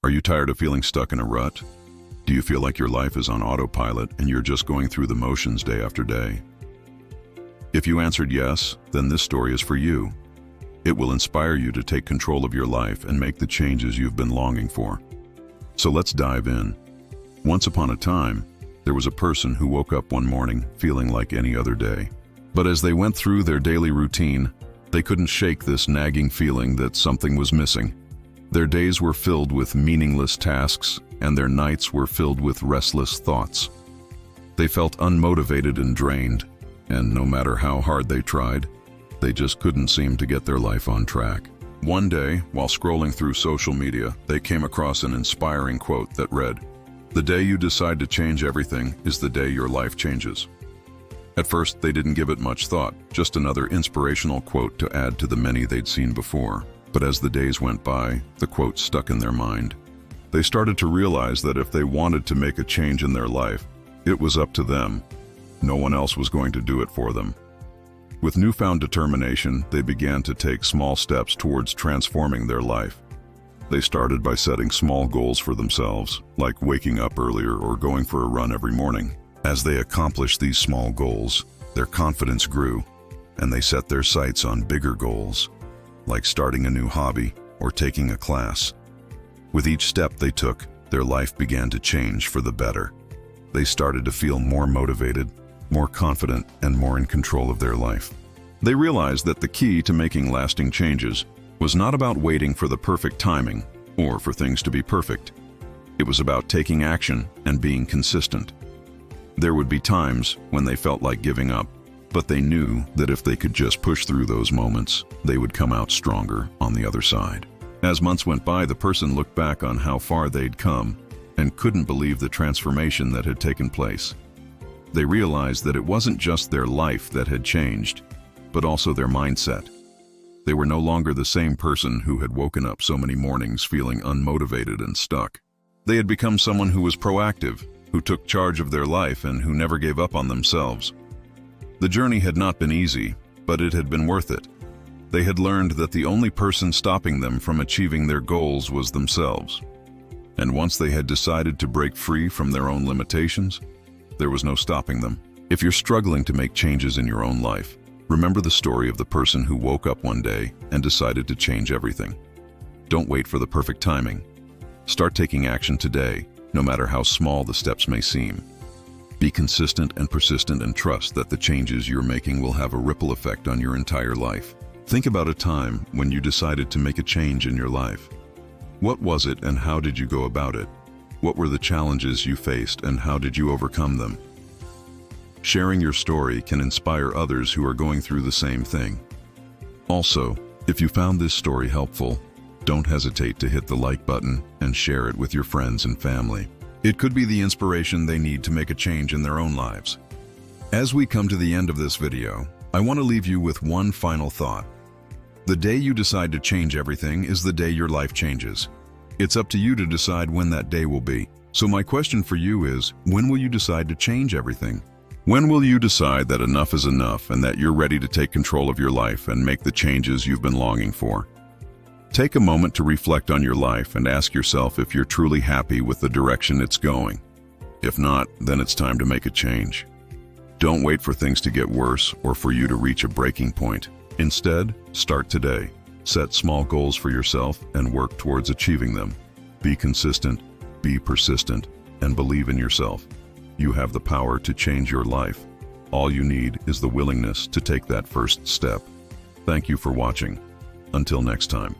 Are you tired of feeling stuck in a rut? Do you feel like your life is on autopilot and you're just going through the motions day after day? If you answered yes, then this story is for you. It will inspire you to take control of your life and make the changes you've been longing for. So let's dive in. Once upon a time, there was a person who woke up one morning feeling like any other day. But as they went through their daily routine, they couldn't shake this nagging feeling that something was missing. Their days were filled with meaningless tasks, and their nights were filled with restless thoughts. They felt unmotivated and drained, and no matter how hard they tried, they just couldn't seem to get their life on track. One day, while scrolling through social media, they came across an inspiring quote that read, "The day you decide to change everything is the day your life changes." At first, they didn't give it much thought, just another inspirational quote to add to the many they'd seen before. But as the days went by, the quote stuck in their mind. They started to realize that if they wanted to make a change in their life, it was up to them. No one else was going to do it for them. With newfound determination, they began to take small steps towards transforming their life. They started by setting small goals for themselves, like waking up earlier or going for a run every morning. As they accomplished these small goals, their confidence grew, and they set their sights on bigger goals, like starting a new hobby or taking a class. With each step they took, their life began to change for the better. They started to feel more motivated, more confident, and more in control of their life. They realized that the key to making lasting changes was not about waiting for the perfect timing or for things to be perfect. It was about taking action and being consistent. There would be times when they felt like giving up, but they knew that if they could just push through those moments, they would come out stronger on the other side. As months went by, the person looked back on how far they'd come and couldn't believe the transformation that had taken place. They realized that it wasn't just their life that had changed, but also their mindset. They were no longer the same person who had woken up so many mornings feeling unmotivated and stuck. They had become someone who was proactive, who took charge of their life, and who never gave up on themselves. The journey had not been easy, but it had been worth it. They had learned that the only person stopping them from achieving their goals was themselves. And once they had decided to break free from their own limitations, there was no stopping them. If you're struggling to make changes in your own life, remember the story of the person who woke up one day and decided to change everything. Don't wait for the perfect timing. Start taking action today, no matter how small the steps may seem. Be consistent and persistent, and trust that the changes you're making will have a ripple effect on your entire life. Think about a time when you decided to make a change in your life. What was it and how did you go about it? What were the challenges you faced and how did you overcome them? Sharing your story can inspire others who are going through the same thing. Also, if you found this story helpful, don't hesitate to hit the like button and share it with your friends and family. It could be the inspiration they need to make a change in their own lives. As we come to the end of this video, I want to leave you with one final thought. The day you decide to change everything is the day your life changes. It's up to you to decide when that day will be. So my question for you is, when will you decide to change everything? When will you decide that enough is enough and that you're ready to take control of your life and make the changes you've been longing for? Take a moment to reflect on your life and ask yourself if you're truly happy with the direction it's going. If not, then it's time to make a change. Don't wait for things to get worse or for you to reach a breaking point. Instead, start today. Set small goals for yourself and work towards achieving them. Be consistent, be persistent, and believe in yourself. You have the power to change your life. All you need is the willingness to take that first step. Thank you for watching. Until next time.